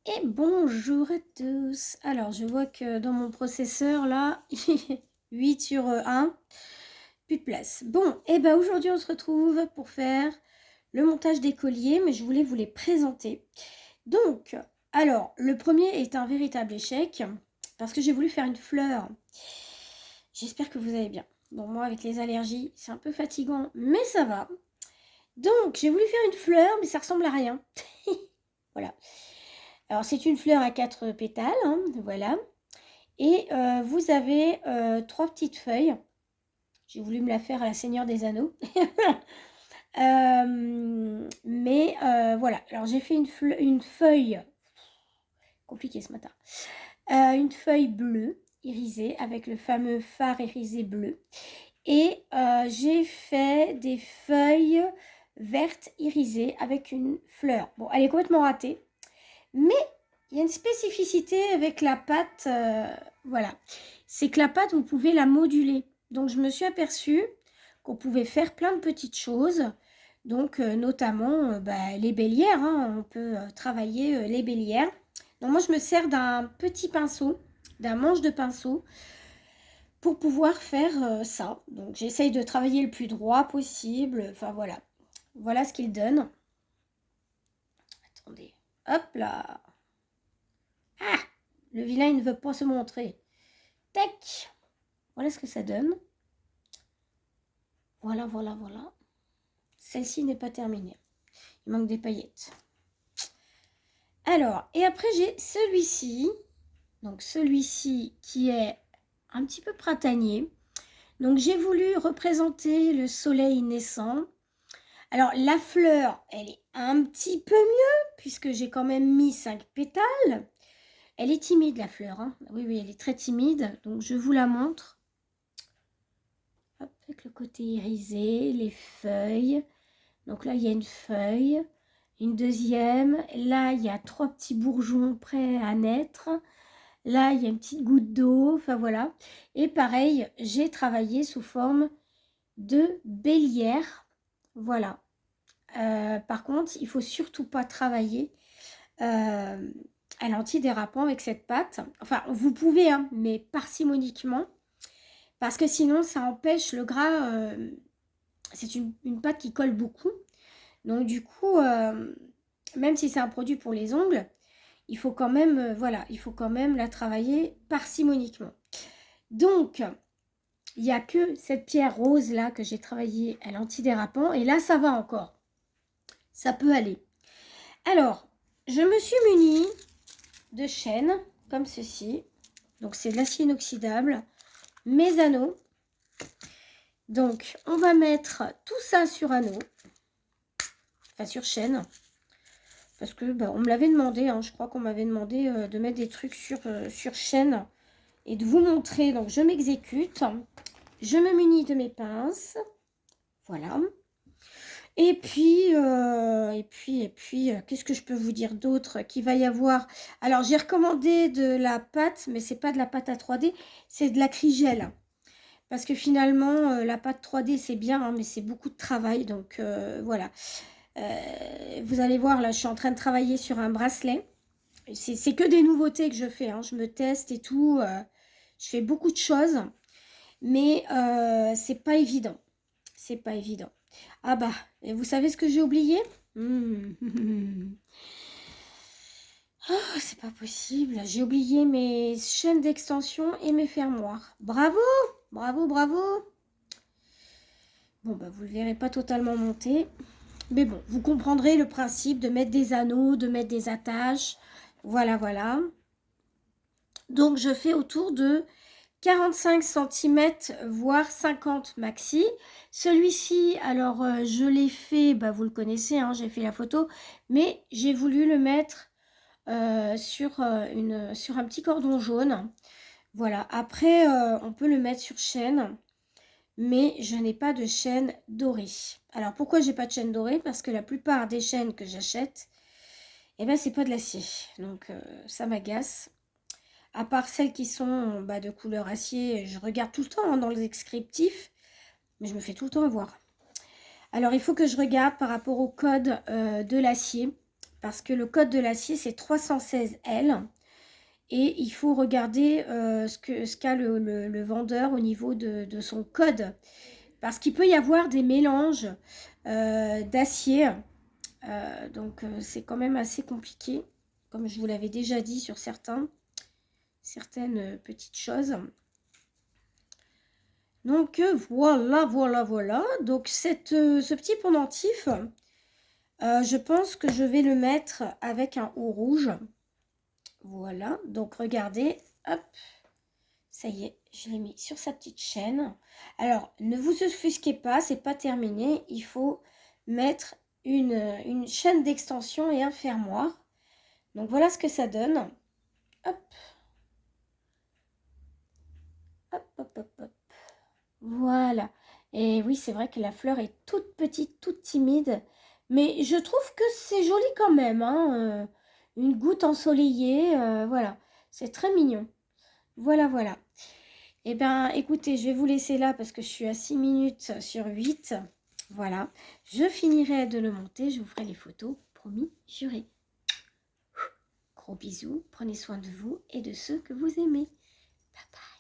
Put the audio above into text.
Et bonjour à tous. Alors, je vois que dans mon processeur, là, 8 sur 1, plus de place. Bon, et ben aujourd'hui, on se retrouve pour faire le montage des colliers, mais je voulais vous les présenter. Donc, alors, le premier est un véritable échec, parce que j'ai voulu faire une fleur. J'espère que vous allez bien. Bon, moi, avec les allergies, c'est un peu fatigant, mais ça va. Donc, j'ai voulu faire une fleur, mais ça ressemble à rien. Voilà. Alors, c'est une fleur à 4 pétales, hein, voilà. Et vous avez 3 petites feuilles. J'ai voulu me la faire à la Seigneur des Anneaux. Mais voilà. Alors, j'ai fait une feuille, compliqué ce matin, une feuille bleue irisée avec le fameux phare irisé bleu. Et j'ai fait des feuilles vertes irisées avec une fleur. Bon, elle est complètement ratée. Mais il y a une spécificité avec la pâte, voilà. C'est que la pâte, vous pouvez la moduler. Donc, je me suis aperçue qu'on pouvait faire plein de petites choses. Donc, notamment les bélières, hein. On peut travailler les bélières. Donc, moi, je me sers d'un petit pinceau, d'un manche de pinceau, pour pouvoir faire ça. Donc, j'essaye de travailler le plus droit possible. Enfin, voilà. Voilà ce qu'il donne. Attendez. Hop là. Ah! Le vilain, il ne veut pas se montrer. Tac! Voilà ce que ça donne. Voilà, voilà, voilà. Celle-ci n'est pas terminée. Il manque des paillettes. Alors, et après, j'ai celui-ci. Donc, celui-ci qui est un petit peu printanier. Donc, j'ai voulu représenter le soleil naissant. Alors, la fleur, elle est un petit peu mieux, puisque j'ai quand même mis 5 pétales. Elle est timide, la fleur, hein. Oui, oui, elle est très timide. Donc, je vous la montre. Hop, avec le côté irisé, les feuilles. Donc là, il y a une feuille, une deuxième. Là, il y a 3 petits bourgeons prêts à naître. Là, il y a une petite goutte d'eau. Enfin, voilà. Et pareil, j'ai travaillé sous forme de bélière. Voilà. Par contre, il ne faut surtout pas travailler à l'antidérapant avec cette pâte. Enfin, vous pouvez, hein, mais parcimoniquement. Parce que sinon, ça empêche le gras. C'est une pâte qui colle beaucoup. Donc du coup, même si c'est un produit pour les ongles, il faut quand même, voilà, il faut quand même la travailler parcimoniquement. Donc, il n'y a que cette pierre rose là que j'ai travaillée à l'antidérapant. Et là, ça va encore. Ça peut aller. Alors, je me suis munie de chaînes comme ceci. Donc, c'est de l'acier inoxydable. Mes anneaux. Donc, on va mettre tout ça sur anneau. Enfin, sur chaîne. Parce que on me l'avait demandé, hein, je crois qu'on m'avait demandé de mettre des trucs sur chaîne et de vous montrer. Donc, je m'exécute. Je me munis de mes pinces. Voilà. Et puis, qu'est-ce que je peux vous dire d'autre qu'il va y avoir? Alors, j'ai recommandé de la pâte, mais c'est pas de la pâte à 3D, c'est de l'acrygel. Parce que finalement, la pâte 3D, c'est bien, hein, mais c'est beaucoup de travail. Donc, voilà. Vous allez voir, là, je suis en train de travailler sur un bracelet. C'est que des nouveautés que je fais, hein. Je me teste et tout. Je fais beaucoup de choses. Mais c'est pas évident. C'est pas évident. Ah bah, et vous savez ce que j'ai oublié? Oh, c'est pas possible. J'ai oublié mes chaînes d'extension et mes fermoirs. Bravo! Bravo, bravo! Bon, bah, vous le verrez pas totalement monté. Mais bon, vous comprendrez le principe de mettre des anneaux, de mettre des attaches. Voilà, voilà. Donc, je fais autour de 45 cm, voire 50 maxi. Celui-ci, alors, je l'ai fait, vous le connaissez, hein, j'ai fait la photo. Mais j'ai voulu le mettre sur un petit cordon jaune. Voilà. Après, on peut le mettre sur chaîne. Mais je n'ai pas de chaîne dorée. Alors, pourquoi j'ai pas de chaîne dorée? Parce que la plupart des chaînes que j'achète, c'est pas de l'acier. Donc, ça m'agace. À part celles qui sont de couleur acier, je regarde tout le temps, hein, dans le descriptif, mais je me fais tout le temps avoir. Alors, il faut que je regarde par rapport au code de l'acier, parce que le code de l'acier, c'est 316L. Et il faut regarder ce qu'a le vendeur au niveau de son code. Parce qu'il peut y avoir des mélanges d'acier. Donc, c'est quand même assez compliqué. Comme je vous l'avais déjà dit sur certaines petites choses. Donc, voilà. Donc, ce petit pendentif, je pense que je vais le mettre avec un haut rouge. Voilà, donc regardez, hop, ça y est, je l'ai mis sur sa petite chaîne. Alors, ne vous offusquez pas, c'est pas terminé. Il faut mettre une chaîne d'extension et un fermoir. Donc, voilà ce que ça donne. Hop, hop. Voilà. Et oui, c'est vrai que la fleur est toute petite, toute timide. Mais je trouve que c'est joli quand même, hein. Une goutte ensoleillée, voilà. C'est très mignon. Voilà. Eh bien, écoutez, je vais vous laisser là parce que je suis à 6 minutes sur 8. Voilà. Je finirai de le monter. Je vous ferai les photos. Promis, juré. Gros bisous. Prenez soin de vous et de ceux que vous aimez. Bye bye.